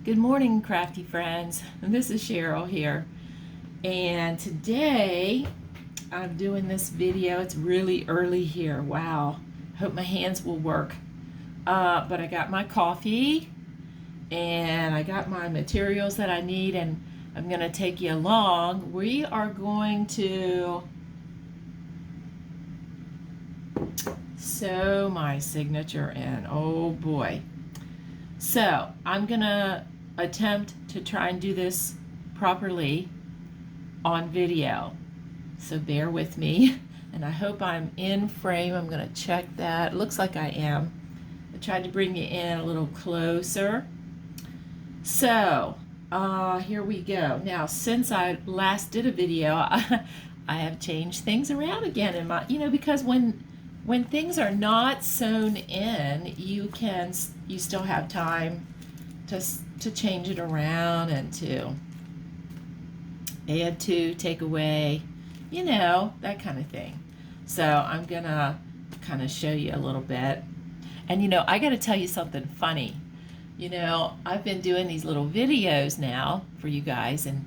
Good morning, crafty friends. This is Cheryl here. And today I'm doing this video. It's really early here. Wow. Hope my hands will work. But I got my coffee and I got my materials that I need, and I'm going to take you along. We are going to sew my signature in. Oh boy. So I'm going to attempt to try and do this properly on video. So bear with me, and I hope I'm in frame. I'm going to check that. It looks like I am. I tried to bring you in a little closer. So here we go. Now, since I last did a video, I have changed things around again in my, because when things are not sewn in, you still have time to change it around and to add to, take away, that kind of thing. So I'm gonna kind of show you a little bit. And I got to tell you something funny. I've been doing these little videos now for you guys, and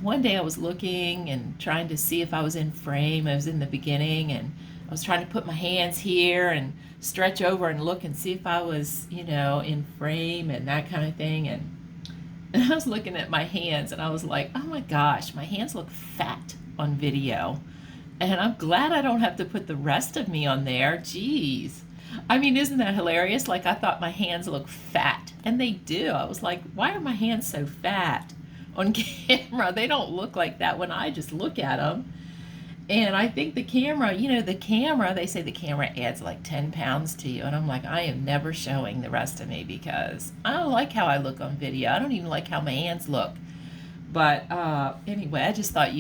one day I was looking and trying to see if I was in frame. I was in the beginning, and I was trying to put my hands here and stretch over and look and see if I was, in frame and that kind of thing. And I was looking at my hands and I was like, oh my gosh, my hands look fat on video. And I'm glad I don't have to put the rest of me on there. Jeez. I mean, isn't that hilarious? Like, I thought my hands look fat, and they do. I was like, why are my hands so fat on camera? They don't look like that when I just look at them. And I think the camera, they say the camera adds like 10 pounds to you. And I'm like, I am never showing the rest of me because I don't like how I look on video. I don't even like how my hands look. But anyway, I just thought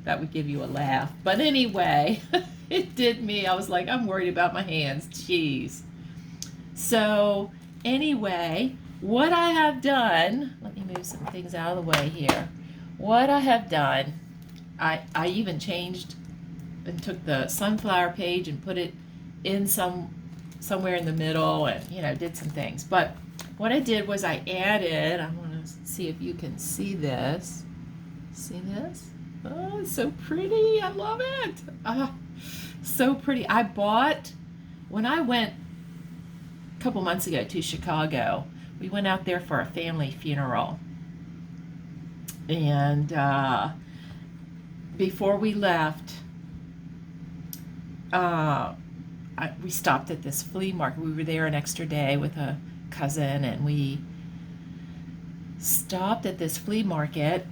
that would give you a laugh. But anyway, it did me. I was like, I'm worried about my hands. Jeez. So anyway, what I have done, let me move some things out of the way here. What I have done, I even changed and took the sunflower page and put it in somewhere in the middle, and did some things. But what I did was I added, I want to see if you can see this. See this? Oh, it's so pretty. I love it. So pretty. I bought, when I went a couple months ago to Chicago, we went out there for a family funeral. And before we left, we stopped at this flea market. We were there an extra day with a cousin, and we stopped at this flea market.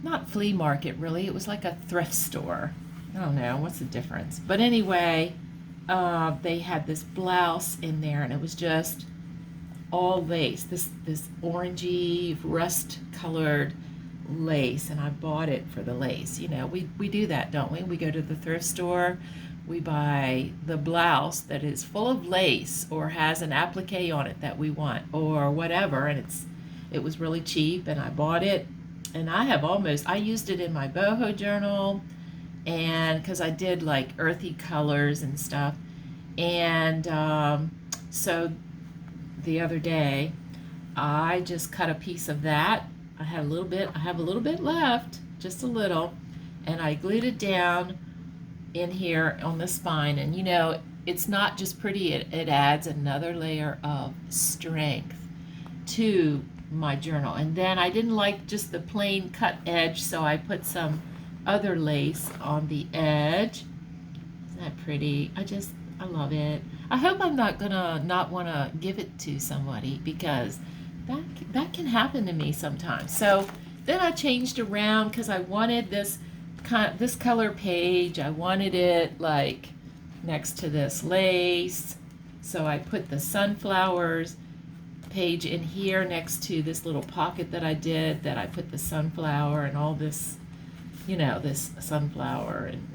Not flea market, really. It was like a thrift store. I don't know. What's the difference? But anyway, they had this blouse in there, and it was just all lace. This orangey, rust-colored lace, and I bought it for the lace. We do that, don't we? We go to the thrift store, we buy the blouse that is full of lace or has an applique on it that we want or whatever, and it was really cheap, and I bought it. And I used it in my boho journal, and because I did like earthy colors and stuff. And so the other day I just cut a piece of that. I have a little bit left, just a little, and I glued it down in here on the spine. And it's not just pretty, it adds another layer of strength to my journal. And then I didn't like just the plain cut edge, so I put some other lace on the edge. Isn't that pretty? I love it. I hope I'm not gonna not want to give it to somebody, because that can happen to me sometimes. So then I changed around because I wanted this color page. I wanted it like next to this lace, so I put the sunflowers page in here next to this little pocket that I did, that I put the sunflower and all this, this sunflower and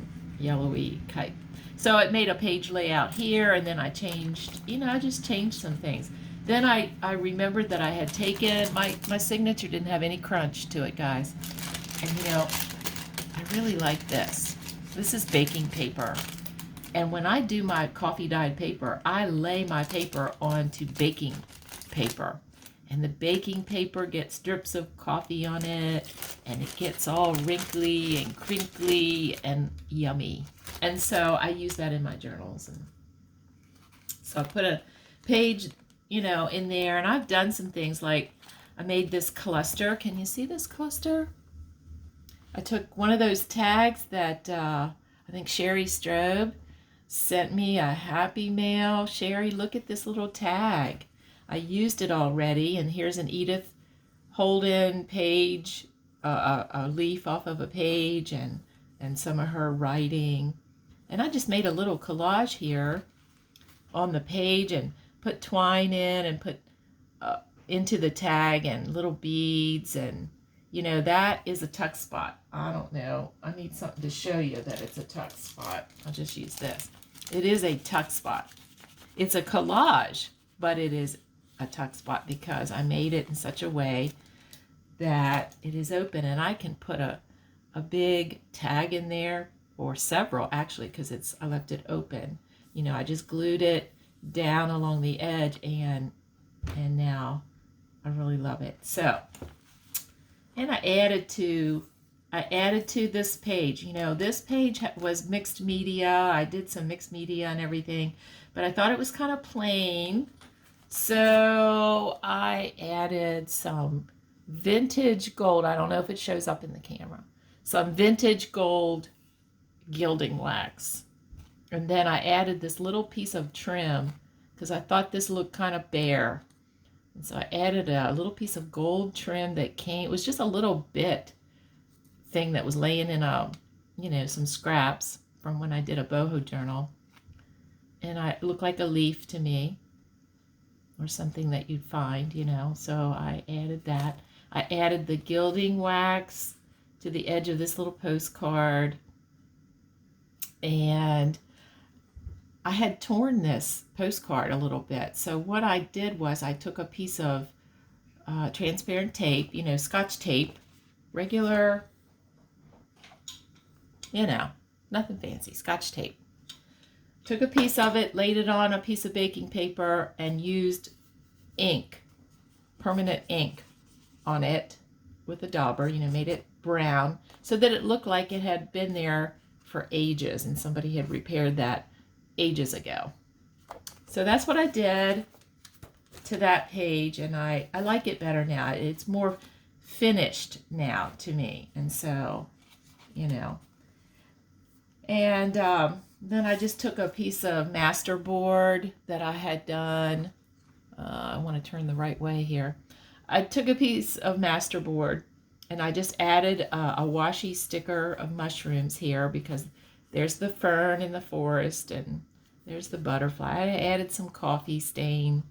yellowy kite. So it made a page layout here, and then I changed, I just changed some things. Then I remembered that I had taken, my signature didn't have any crunch to it, guys. And I really like this. This is baking paper. And when I do my coffee dyed paper, I lay my paper onto baking paper. and the baking paper gets drips of coffee on it, and it gets all wrinkly and crinkly and yummy. And so I use that in my journals. And so I put a page, you know, in there, and I've done some things like I made this cluster. Can you see this cluster? I took one of those tags that I think Sherry Strobe sent me a happy mail. Sherry, look at this little tag. I used it already, and here's an Edith Holden page, a leaf off of a page, and some of her writing. And I just made a little collage here on the page and put twine in and put into the tag and little beads, and you know, that is a tuck spot. I don't know. I need something to show you that it's a tuck spot. I'll just use this. It is a tuck spot. It's a collage, but it is a tuck spot because I made it in such a way that it is open, and I can put a big tag in there, or several actually, because I left it open. You know, I just glued it down along the edge, and now I really love it. So, and I added to this page. You know, this page was mixed media. I did some mixed media and everything, but I thought it was kind of plain. So I added some vintage gold. I don't know if it shows up in the camera. Some vintage gold gilding wax. And then I added this little piece of trim because I thought this looked kind of bare. And so I added a little piece of gold trim that came, it was just a little bit thing that was laying in you know, some scraps from when I did a boho journal. And it looked like a leaf to me, or something that you'd find, you know. So I added that. I added the gilding wax to the edge of this little postcard. And I had torn this postcard a little bit. So what I did was I took a piece of transparent tape, you know, Scotch tape, regular, you know, nothing fancy, Scotch tape. Took a piece of it, laid it on a piece of baking paper, and used ink, permanent ink on it with a dauber, you know, made it brown so that it looked like it had been there for ages and somebody had repaired that ages ago. So that's what I did to that page, and I like it better now. It's more finished now to me, and so, you know. And then I just took a piece of masterboard that I had done. I want to turn the right way here. I took a piece of masterboard and I just added a washi sticker of mushrooms here because there's the fern in the forest and there's the butterfly. I added some coffee stain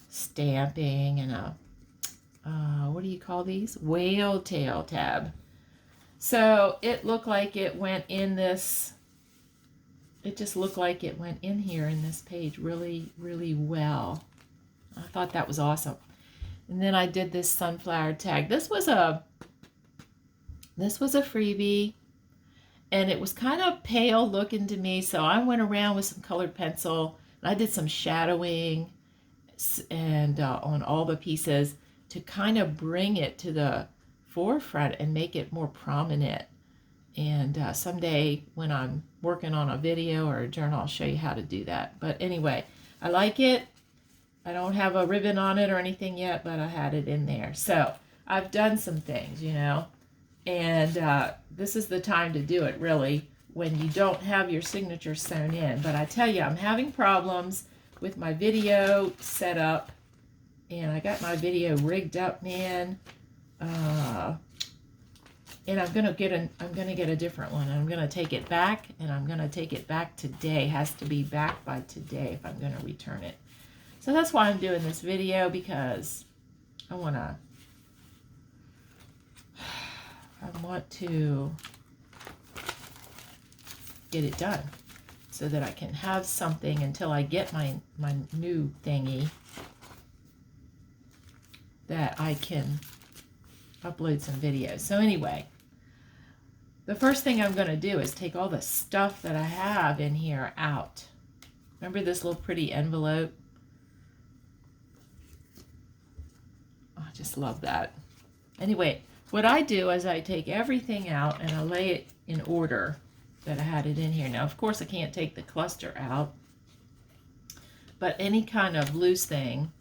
stamping and a, what do you call these? Whale tail tab. So it looked like it went in this, it just looked like it went in here in this page really, really well. I thought that was awesome. And then I did this sunflower tag. This was a freebie, and it was kind of pale looking to me, so I went around with some colored pencil, and I did some shadowing and on all the pieces to kind of bring it to the forefront and make it more prominent. And someday when I'm working on a video or a journal, I'll show you how to do that. But anyway, I like it. I don't have a ribbon on it or anything yet, but I had it in there. So I've done some things, you know, and this is the time to do it, really, when you don't have your signature sewn in. But I tell you, I'm having problems with my video setup, and I got my video rigged up, man. And I'm gonna get a different one. I'm gonna take it back, and I'm gonna take it back today. It has to be back by today if I'm gonna return it. So that's why I'm doing this video, because I want to get it done so that I can have something until I get my new thingy that I can upload some videos. So anyway, the first thing I'm going to do is take all the stuff that I have in here out. Remember this little pretty envelope? just love that. Anyway, what I do is I take everything out and I lay it in order that I had it in here. Now, of course, I can't take the cluster out, but any kind of loose thing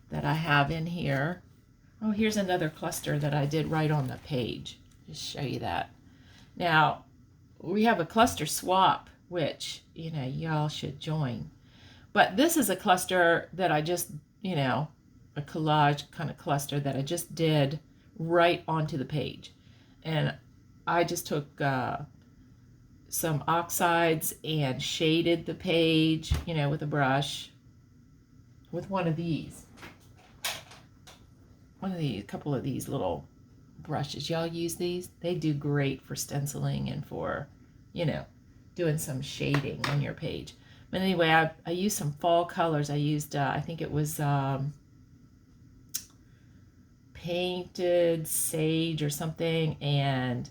that I have in here. Oh, here's another cluster that I did right on the page. Just show you that. Now, we have a cluster swap, which, you know, y'all should join. But this is a cluster that I just, you know, a collage kind of cluster that I just did right onto the page. And I just took some oxides and shaded the page, you know, with a brush, with one of these. A couple of these little brushes. Y'all use these? They do great for stenciling and for, you know, doing some shading on your page. But anyway, I used some fall colors. I used, I think it was painted sage or something, and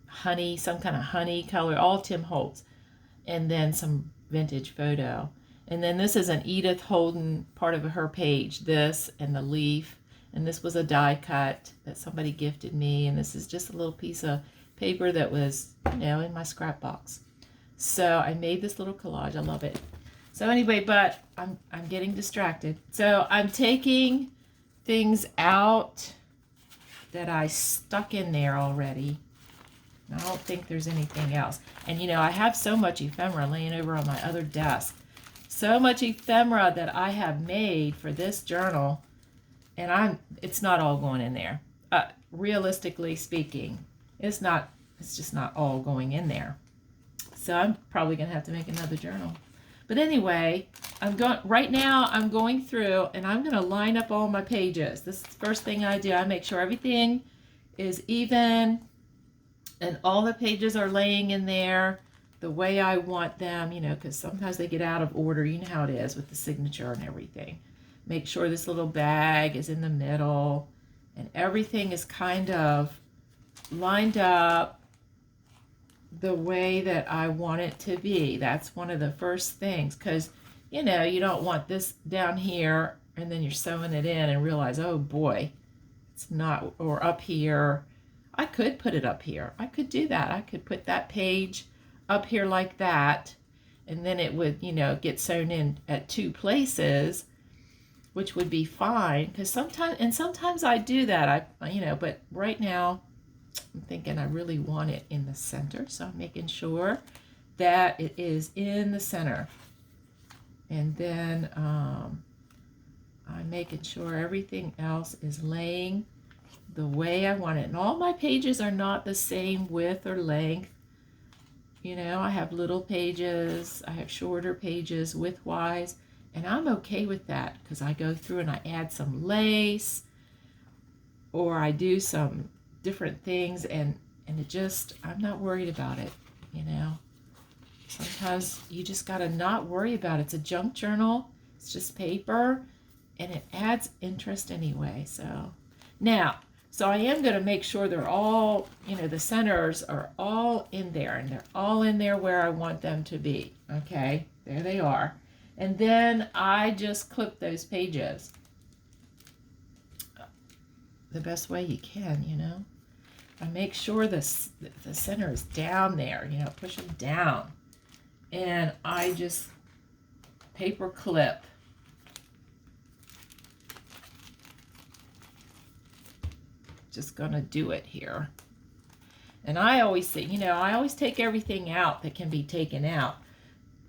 honey, some kind of honey color, all Tim Holtz, and then some vintage photo. And then this is an Edith Holden part of her page, this and the leaf. And this was a die cut that somebody gifted me. And this is just a little piece of paper that was, you know, in my scrap box. So I made this little collage. I love it. So anyway, but I'm getting distracted. So I'm taking things out that I stuck in there already. I don't think there's anything else. And you know, I have so much ephemera laying over on my other desk. So much ephemera that I have made for this journal, and it's not all going in there. Realistically speaking, it's just not all going in there. So I'm probably gonna have to make another journal. But anyway, right now I'm going through and I'm gonna line up all my pages. This is the first thing I do. I make sure everything is even and all the pages are laying in there the way I want them, you know, because sometimes they get out of order. You know how it is with the signature and everything. Make sure this little bag is in the middle and everything is kind of lined up the way that I want it to be. That's one of the first things, because, you know, you don't want this down here and then you're sewing it in and realize, oh boy, it's not, or up here. I could put it up here. I could do that. I could put that page up here like that, and then it would, you know, get sewn in at two places, which would be fine, because sometimes I do that. You know, but right now I'm thinking I really want it in the center, so I'm making sure that it is in the center. And then I'm making sure everything else is laying the way I want it. And all my pages are not the same width or length. You know, I have little pages, I have shorter pages width-wise, and I'm okay with that because I go through and I add some lace or I do some different things, and it just, I'm not worried about it, you know. Sometimes you just got to not worry about it. It's a junk journal, it's just paper, and it adds interest anyway. So now, so I am going to make sure they're all, you know, the centers are all in there, and they're all in there where I want them to be. Okay, there they are. And then I just clip those pages the best way you can, you know. I make sure the center is down there, you know, push them down. And I just paper clip. Just gonna do it here. And I always say, you know, I always take everything out that can be taken out.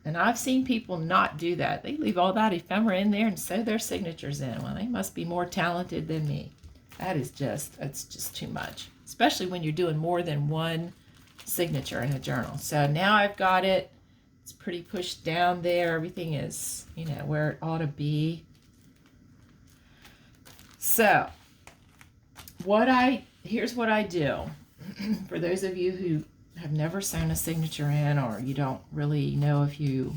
And I've seen people not do that. They leave all that ephemera in there and sew their signatures in. Well, they must be more talented than me. It's just too much, especially when you're doing more than one signature in a journal. So now I've got it. It's pretty pushed down there. Everything is, you know, where it ought to be. So here's what I do. For those of you who have never sewn a signature in, or you don't really know if you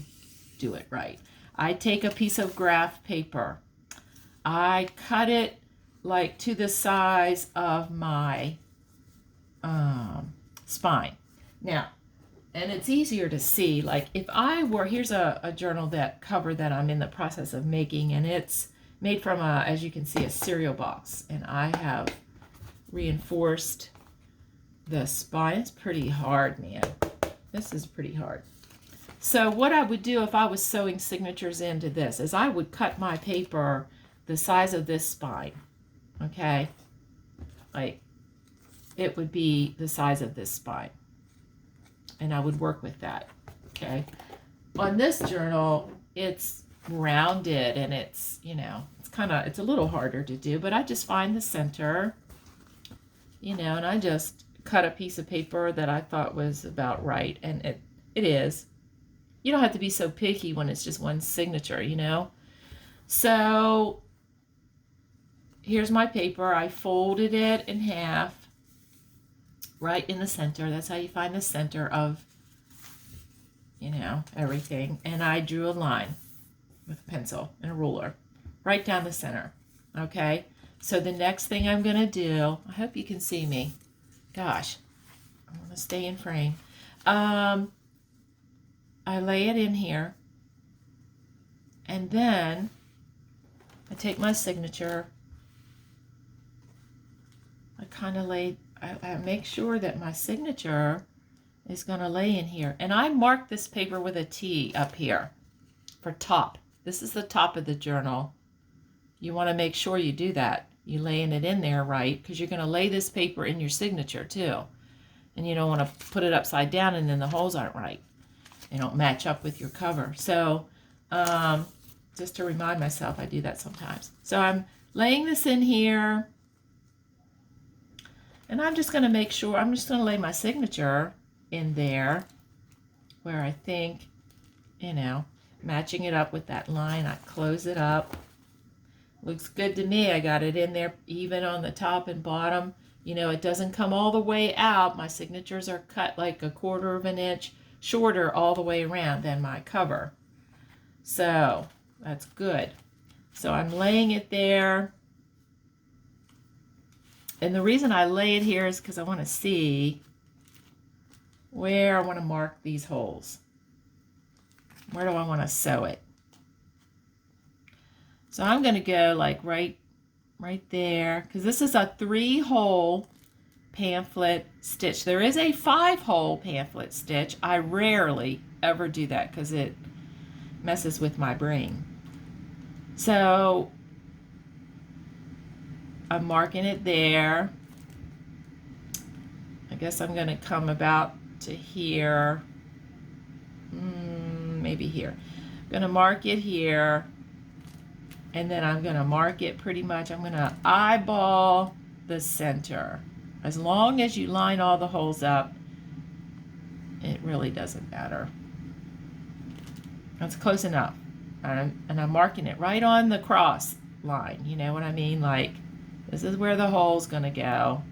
do it right, I take a piece of graph paper. I cut it like to the size of my spine. Now, and it's easier to see, like if I were, here's a journal that cover that I'm in the process of making, and it's made from, as you can see, a cereal box. And I have reinforced the spine. It's pretty hard, man. This is pretty hard. So what I would do if I was sewing signatures into this is I would cut my paper the size of this spine, okay? Like, it would be the size of this spine. And I would work with that, okay? On this journal, it's rounded and it's, you know, it's a little harder to do, but I just find the center, you know, and I just cut a piece of paper that I thought was about right, and it is. You don't have to be so picky when it's just one signature, you know. So here's my paper. I folded it in half right in the center. That's how you find the center of, you know, everything. And I drew a line with a pencil and a ruler right down the center. Okay, so the next thing I'm going to do, I hope you can see me. Gosh, I want to stay in frame. I lay it in here, and then I take my signature. I kind of I make sure that my signature is going to lay in here. And I mark this paper with a T up here for top. This is the top of the journal. You want to make sure you do that. You're laying it in there right, because you're going to lay this paper in your signature too. And you don't want to put it upside down and then the holes aren't right. They don't match up with your cover. So just to remind myself, I do that sometimes. So I'm laying this in here. And I'm just going to make sure, I'm just going to lay my signature in there where I think, you know, matching it up with that line. I close it up. Looks good to me. I got it in there even on the top and bottom. You know, it doesn't come all the way out. My signatures are cut like 1/4 of an inch shorter all the way around than my cover. So that's good. So I'm laying it there. And the reason I lay it here is because I want to see where I want to mark these holes. Where do I want to sew it? So I'm going to go like right there, because this is a 3-hole pamphlet stitch. There is a 5-hole pamphlet stitch. I rarely ever do that because it messes with my brain. So I'm marking it there. I guess I'm going to come about to here. Maybe here. I'm going to mark it here. And then I'm going to mark it pretty much. I'm going to eyeball the center. As long as you line all the holes up, it really doesn't matter. That's close enough. And I'm marking it right on the cross line. You know what I mean? Like, this is where the hole's going to go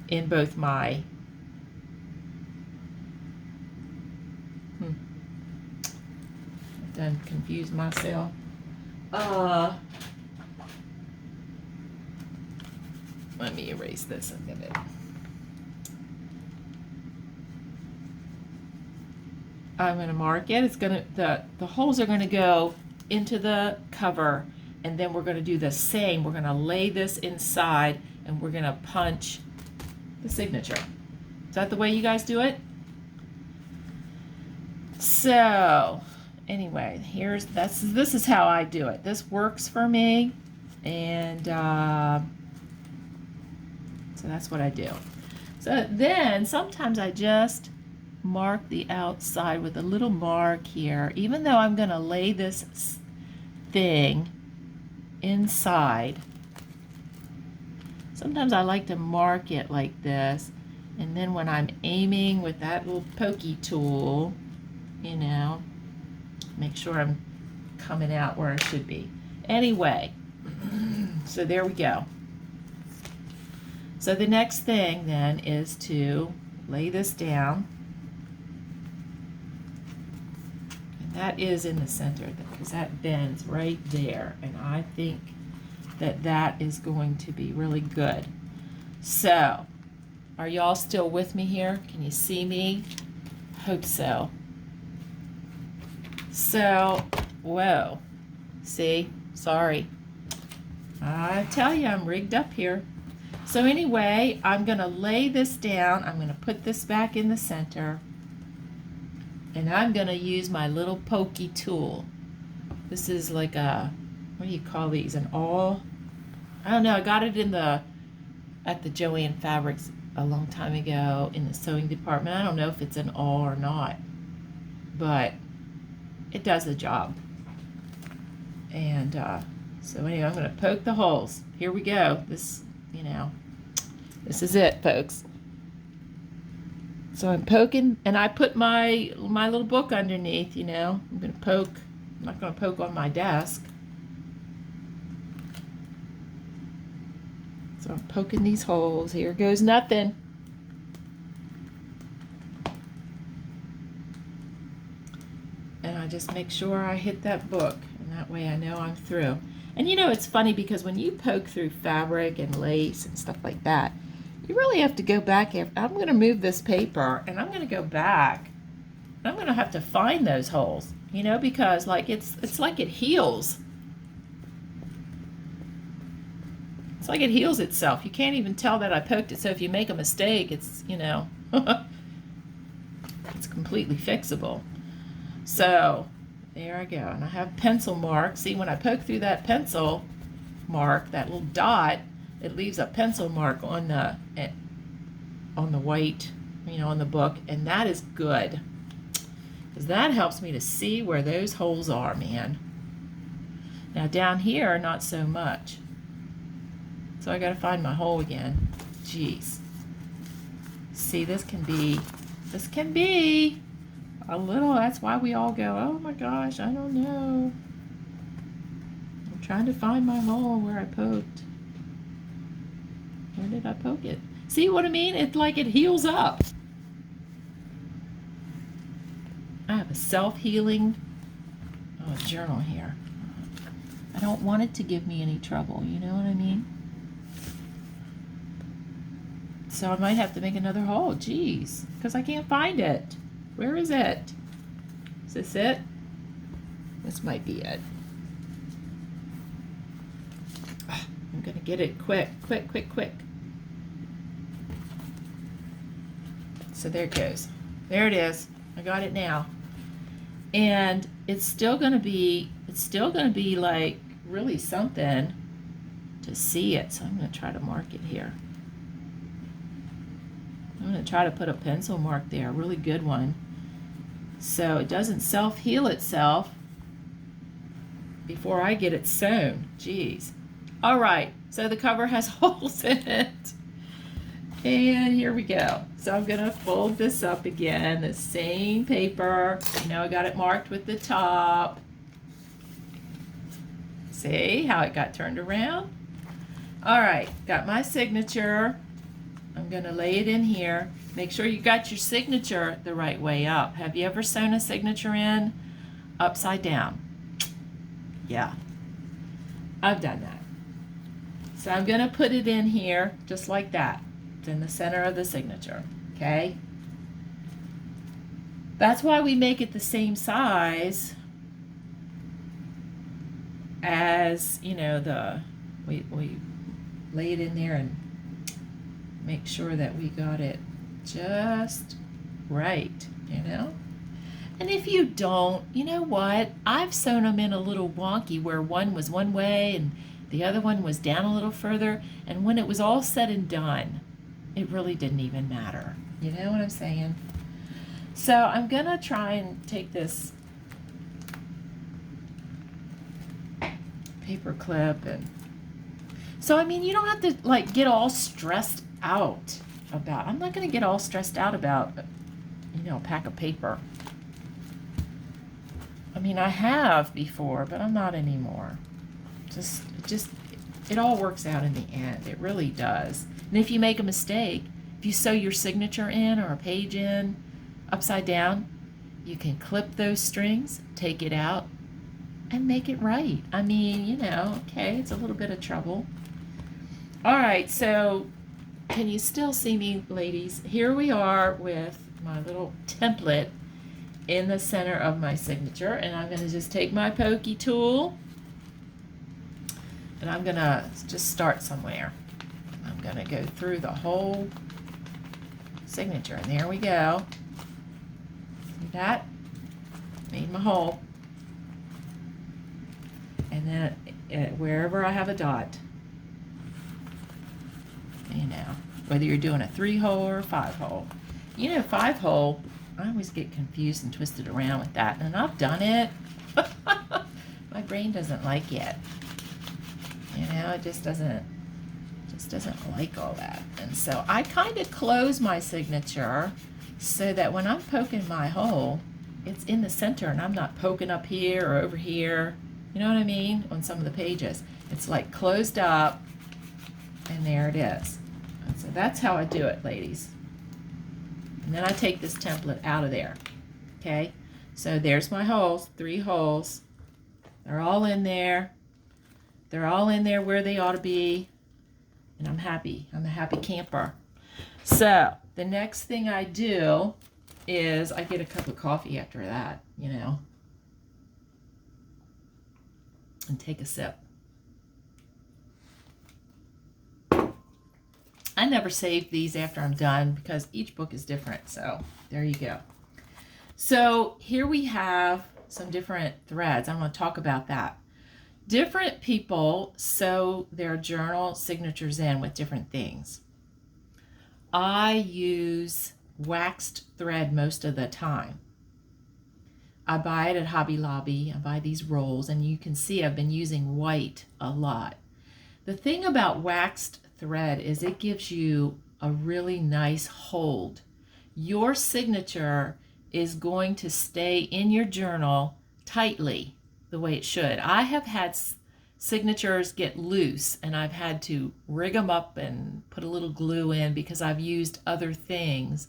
in both my... Done confused myself. Let me erase this a minute. I'm going to mark it. It's going to the holes are going to go into the cover, and then we're going to do the same. We're going to lay this inside, and we're going to punch the signature. Is that the way you guys do it? So anyway, this is how I do it. This works for me, and so that's what I do. So then sometimes I just mark the outside with a little mark here, even though I'm going to lay this thing inside. Sometimes I like to mark it like this, and then when I'm aiming with that little pokey tool, you know, make sure I'm coming out where I should be. Anyway, so there we go. So the next thing then is to lay this down. And that is in the center because that bends right there. And I think that that is going to be really good. So, are y'all still with me here? Can you see me? Hope so. So, whoa. See? Sorry. I tell you, I'm rigged up here. So anyway, I'm going to lay this down. I'm going to put this back in the center. And I'm going to use my little pokey tool. This is like a, what do you call these? An awl? I don't know. I got it at the Joann Fabrics a long time ago in the sewing department. I don't know if it's an awl or not, but it does the job. And so anyway, I'm going to poke the holes. Here we go. This, you know, this is it, folks. So I'm poking, and I put my little book underneath, you know. I'm going to poke. I'm not going to poke on my desk. So I'm poking these holes. Here goes nothing. And I just make sure I hit that book, and that way I know I'm through. And you know, it's funny because when you poke through fabric and lace and stuff like that, you really have to go back. I'm going to move this paper, and I'm going to go back. I'm going to have to find those holes, you know, because like it's like it heals. It's like it heals itself. You can't even tell that I poked it. So if you make a mistake, it's, you know, it's completely fixable. So there I go. And I have pencil marks. See, when I poke through that pencil mark, that little dot, it leaves a pencil mark on the white, you know, on the book. And that is good, because that helps me to see where those holes are, man. Now down here, not so much. So I got to find my hole again. Jeez. See, this can be a little, that's why we all go, oh my gosh, I don't know. I'm trying to find my hole where I poked. Where did I poke it? See what I mean? It's like it heals up. I have a self-healing journal here. I don't want it to give me any trouble, you know what I mean? So I might have to make another hole, geez, because I can't find it. Where is it? Is this it? This might be it. I'm gonna get it quick. So there it goes. There it is. I got it now. And it's still gonna be like really something to see it. So I'm gonna try to mark it here. I'm going to try to put a pencil mark there, a really good one, so it doesn't self-heal itself before I get it sewn. Jeez. All right, so the cover has holes in it. And here we go. So I'm going to fold this up again, the same paper. You know, I got it marked with the top. See how it got turned around? All right, got my signature. I'm going to lay it in here. Make sure you got your signature the right way up. Have you ever sewn a signature in upside down? Yeah, I've done that. So I'm going to put it in here just like that. It's in the center of the signature, okay? That's why we make it the same size as, you know, we lay it in there and make sure that we got it just right, you know? And if you don't, you know what? I've sewn them in a little wonky where one was one way and the other one was down a little further. And when it was all said and done, it really didn't even matter. You know what I'm saying? So I'm going to try and take this paper clip and... So, I mean, you don't have to, like, get all stressed out about, I'm not going to get all stressed out about, you know, a pack of paper. I mean, I have before, but I'm not anymore. It all works out in the end. It really does. And if you make a mistake, if you sew your signature in or a page in upside down, you can clip those strings, take it out, and make it right. I mean, you know, okay, it's a little bit of trouble. All right, so can you still see me, ladies? Here we are with my little template in the center of my signature, and I'm going to just take my pokey tool And I'm going to just start somewhere. I'm going to go through the whole signature. And there we go. See that? Made my hole. And then wherever I have a dot, you know, whether you're doing a 3-hole or a 5-hole. You know, 5-hole, I always get confused and twisted around with that. And I've done it. My brain doesn't like it. You know, it just doesn't like all that. And so I kind of close my signature so that when I'm poking my hole, it's in the center and I'm not poking up here or over here. You know what I mean? On some of the pages. It's like closed up, and there it is. And so that's how I do it, ladies. And then I take this template out of there. Okay? So there's my holes, 3 holes. They're all in there. They're all in there where they ought to be. And I'm happy. I'm a happy camper. So the next thing I do is I get a cup of coffee after that, you know, and take a sip. I never save these after I'm done because each book is different. So there you go. So here we have some different threads. I'm going to talk about that. Different people sew their journal signatures in with different things. I use waxed thread most of the time. I buy it at Hobby Lobby. I buy these rolls, and you can see I've been using white a lot. The thing about waxed thread is it gives you a really nice hold. Your signature is going to stay in your journal tightly the way it should. I have had signatures get loose and I've had to rig them up and put a little glue in because I've used other things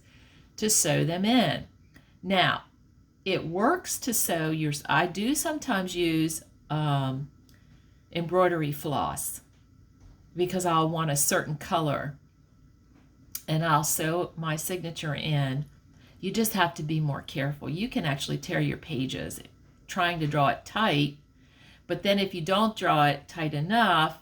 to sew them in. Now, it works to sew yours. I do sometimes use embroidery floss because I'll want a certain color and I'll sew my signature in. You just have to be more careful. You can actually tear your pages trying to draw it tight, but then if you don't draw it tight enough,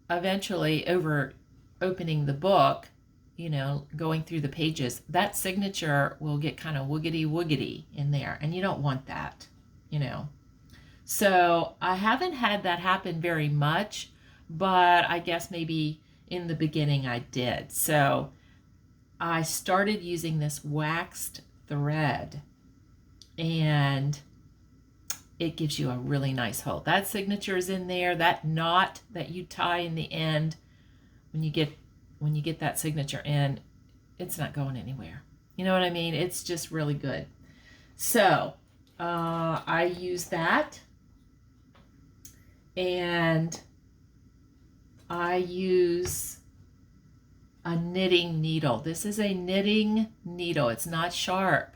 eventually over opening the book, you know, going through the pages, that signature will get kind of woogity in there, and you don't want that, you know. So I haven't had that happen very much, but I guess maybe in the beginning I did. So I started using this waxed thread, and it gives you a really nice hold. That signature is in there. That knot that you tie in the end, when you get that signature in, it's not going anywhere. You know what I mean? It's just really good. So I use that, and I use a knitting needle. This is a knitting needle. It's not sharp.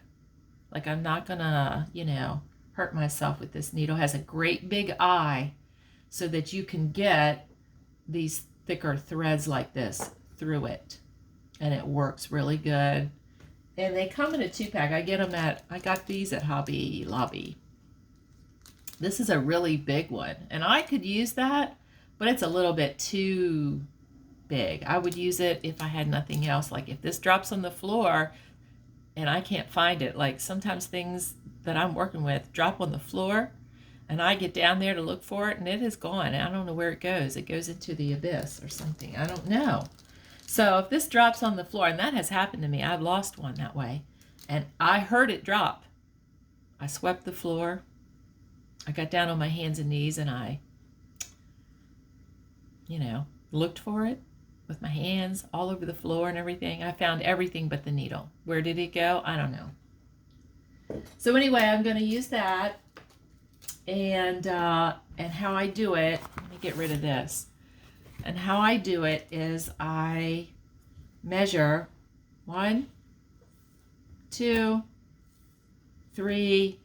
Like, I'm not gonna, you know, hurt myself with this needle. It has a great big eye so that you can get these thicker threads like this through it, and it works really good. And they come in a 2-pack. I got these at Hobby Lobby. This is a really big one, and I could use that, but it's a little bit too big. I would use it if I had nothing else. Like if this drops on the floor and I can't find it, like sometimes things that I'm working with drop on the floor and I get down there to look for it and it is gone. I don't know where it goes. It goes into the abyss or something. I don't know. So if this drops on the floor, and that has happened to me, I've lost one that way, and I heard it drop. I swept the floor. I got down on my hands and knees and I, you know, looked for it with my hands all over the floor and everything. I found everything but the needle. Where did it go? I don't know. So anyway, I'm going to use that, and how I do it, let me get rid of this. And how I do it is I measure 1, 2, 3,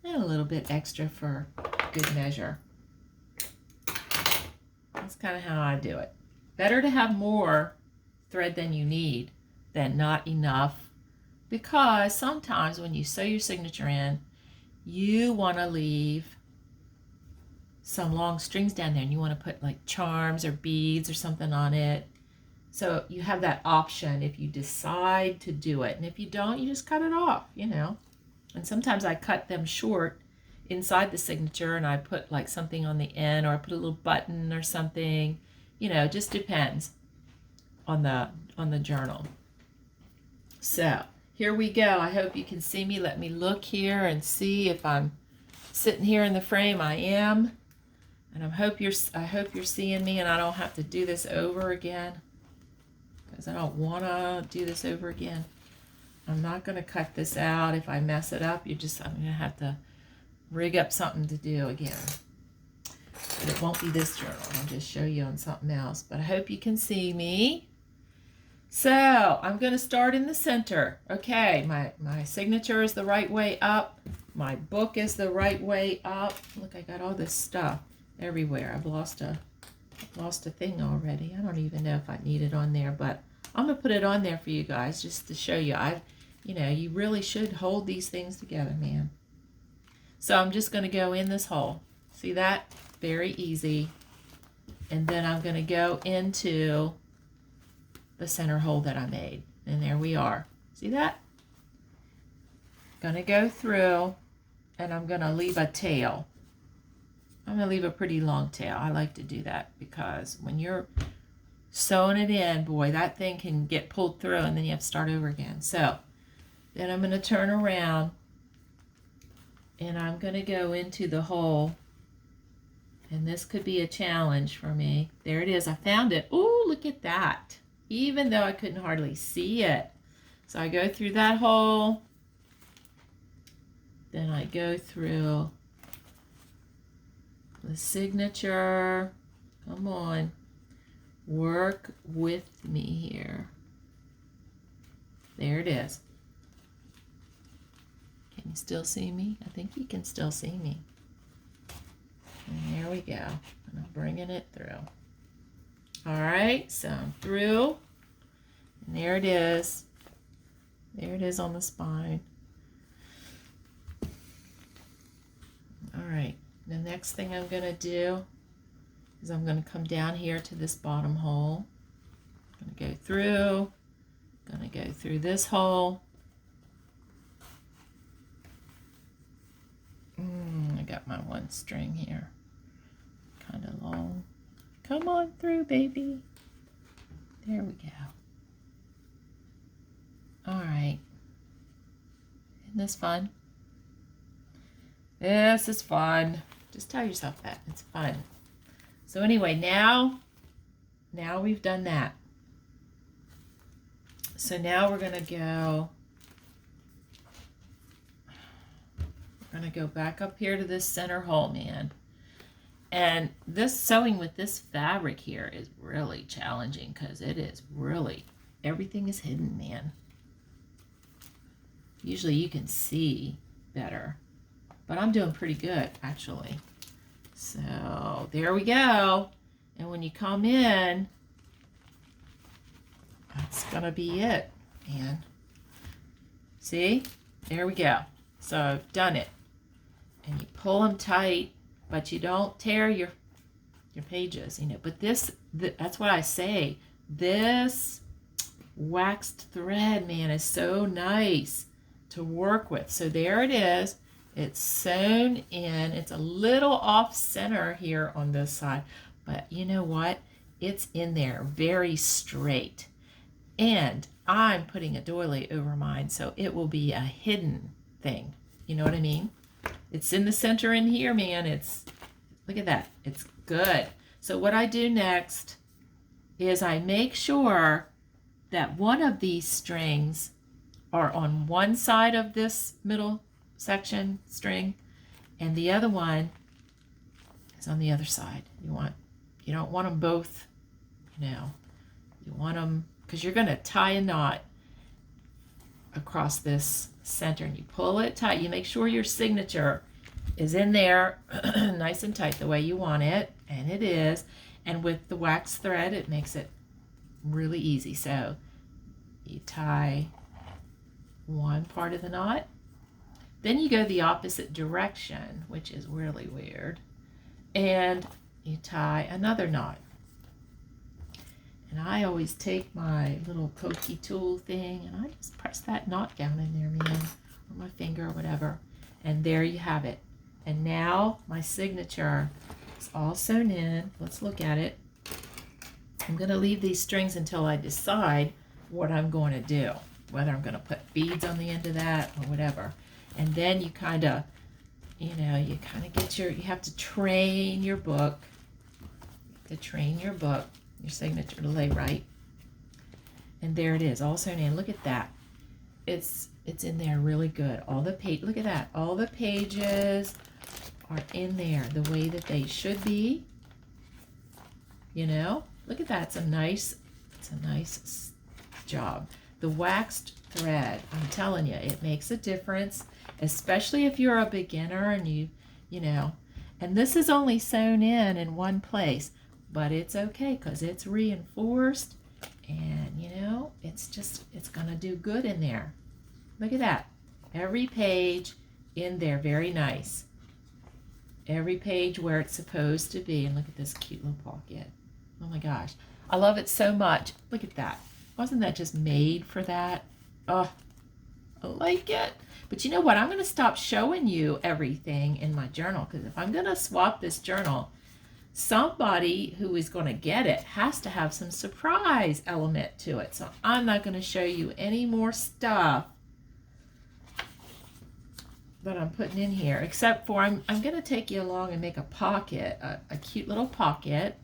and a little bit extra for good measure. That's kind of how I do it. Better to have more thread than you need than not enough, because sometimes when you sew your signature in, you want to leave some long strings down there and you want to put like charms or beads or something on it. So you have that option if you decide to do it. And if you don't, you just cut it off, you know. And sometimes I cut them short inside the signature and I put like something on the end, or I put a little button or something. You know, it just depends on the journal. So here we go. I hope you can see me. Let me look here and see if I'm sitting here in the frame. I am. And I hope you're seeing me and I don't have to do this over again, because I don't want to do this over again. I'm not going to cut this out. If I mess it up, I'm going to have to rig up something to do again. But it won't be this journal. I'll just show you on something else. But I hope you can see me. So I'm going to start in the center. Okay, my signature is the right way up. My book is the right way up. Look, I got all this stuff everywhere. I've lost a thing already. I don't even know if I need it on there, but I'm going to put it on there for you guys just to show you. You know, you really should hold these things together, man. So I'm just going to go in this hole. See that? Very easy. And then I'm going to go into the center hole that I made. And there we are. See that? Going to go through and I'm going to leave a tail. I'm going to leave a pretty long tail. I like to do that because when you're sewing it in, boy, that thing can get pulled through and then you have to start over again. So then I'm going to turn around and I'm going to go into the hole. And this could be a challenge for me. There it is. I found it. Ooh, look at that. Even though I couldn't hardly see it. So I go through that hole. Then I go through the signature. Come on. Work with me here. There it is. Can you still see me? I think you can still see me. And there we go. And I'm bringing it through. All right, so I'm through. And there it is. There it is on the spine. All right, the next thing I'm going to do is I'm going to come down here to this bottom hole. I'm going to go through this hole. I got my one string here. Kind of long. Come on through, baby. There we go. All right. Isn't this fun? This is fun. Just tell yourself that. It's fun. So anyway, now we've done that. So now we're going to go back up here to this center hole, man. And this sewing with this fabric here is really challenging because it is really, everything is hidden, man. Usually you can see better, but I'm doing pretty good, actually. So there we go. And when you come in, that's going to be it, man. See? There we go. So I've done it. And you pull them tight, but you don't tear your pages, you know. But that's what I say. This waxed thread, man, is so nice to work with. So there it is. It's sewn in. It's a little off center here on this side, but you know what? It's in there very straight. And I'm putting a doily over mine, so it will be a hidden thing. You know what I mean? It's in the center in here, man. Look at that. It's good. So what I do next is I make sure that one of these strings are on one side of this middle section string and the other one is on the other side. You don't want them both, you know. You want them, because you're going to tie a knot across this center and you pull it tight. You make sure your signature is in there nice and tight the way you want it, and it is. And with the wax thread, it makes it really easy. So you tie one part of the knot, then you go the opposite direction, which is really weird, and you tie another knot. And I always take my little pokey tool thing and I just press that knot down in there, man, or my finger or whatever. And there you have it. And now my signature is all sewn in. Let's look at it. I'm going to leave these strings until I decide what I'm going to do, whether I'm going to put beads on the end of that or whatever. And then you kind of, you know, you kind of get you have to train your book, your signature to lay right. And there it is, all sewn in. Look at that. It's in there really good. All the look at that. All the pages are in there the way that they should be. You know, look at that. It's a nice job. The waxed thread, I'm telling you, it makes a difference, especially if you're a beginner and you know, and this is only sewn in one place, but it's okay because it's reinforced, and you know, it's gonna do good in there. Look at that. Every page in there, very nice. Every page where it's supposed to be. And look at this cute little pocket. Oh my gosh, I love it so much. Look at that. Wasn't that just made for that? Oh, I like it. But you know what? I'm going to stop showing you everything in my journal, because if I'm going to swap this journal, somebody who is going to get it has to have some surprise element to it. So I'm not going to show you any more stuff that I'm putting in here, except for I'm going to take you along and make a pocket, a cute little pocket.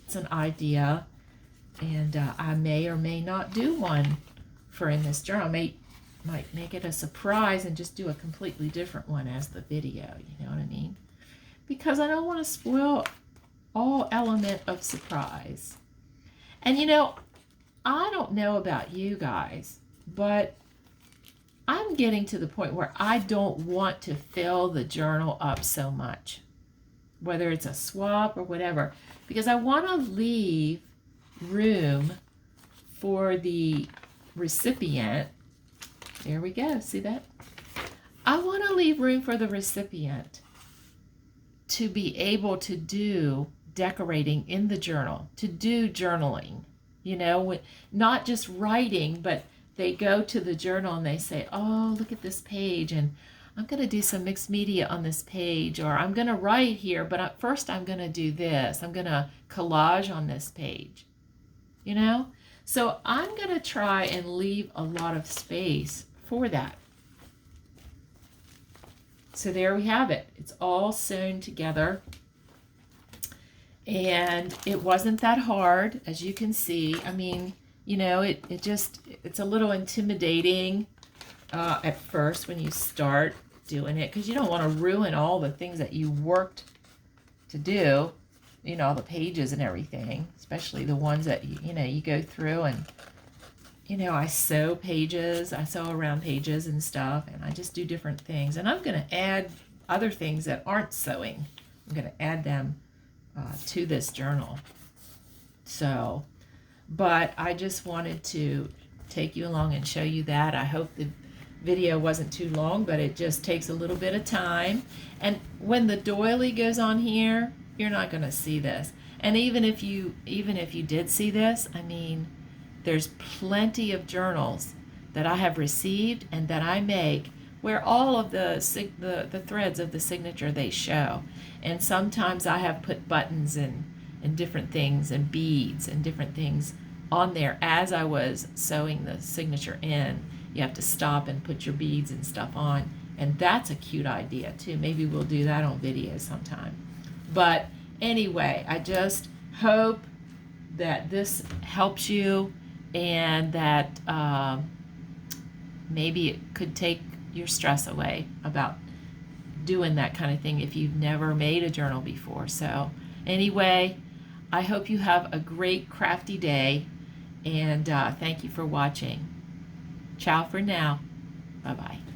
It's an idea, and I may or may not do one for in this journal. I might make it a surprise and just do a completely different one as the video, you know what I mean? Because I don't want to spoil all element of surprise. And you know, I don't know about you guys, but I'm getting to the point where I don't want to fill the journal up so much, whether it's a swap or whatever, because I want to leave room for the recipient. There we go. See that? I want to leave room for the recipient to be able to do decorating in the journal, to do journaling, you know, not just writing, but they go to the journal and they say, oh, look at this page, and I'm going to do some mixed media on this page, or I'm going to write here, but first I'm going to do this. I'm going to collage on this page, you know? So I'm going to try and leave a lot of space for that. So there we have it. It's all sewn together. And it wasn't that hard, as you can see. I mean, you know, it's a little intimidating at first when you start doing it, because you don't want to ruin all the things that you worked to do, you know, all the pages and everything, especially the ones that, you know, you go through and, you know, I sew pages, I sew around pages and stuff, and I just do different things. And I'm going to add other things that aren't sewing. I'm going to add them to this journal. So, but I just wanted to take you along and show you that. I hope the video wasn't too long, but it just takes a little bit of time. And when the doily goes on here, you're not going to see this. And even if you did see this, I mean, there's plenty of journals that I have received and that I make where all of the threads of the signature, they show. And sometimes I have put buttons and different things and beads and different things on there as I was sewing the signature in. You have to stop and put your beads and stuff on, and that's a cute idea too. Maybe we'll do that on video sometime. But anyway, I just hope that this helps you, and that maybe it could take your stress away about doing that kind of thing if you've never made a journal before. So anyway, I hope you have a great crafty day, and thank you for watching. Ciao for now. Bye-bye.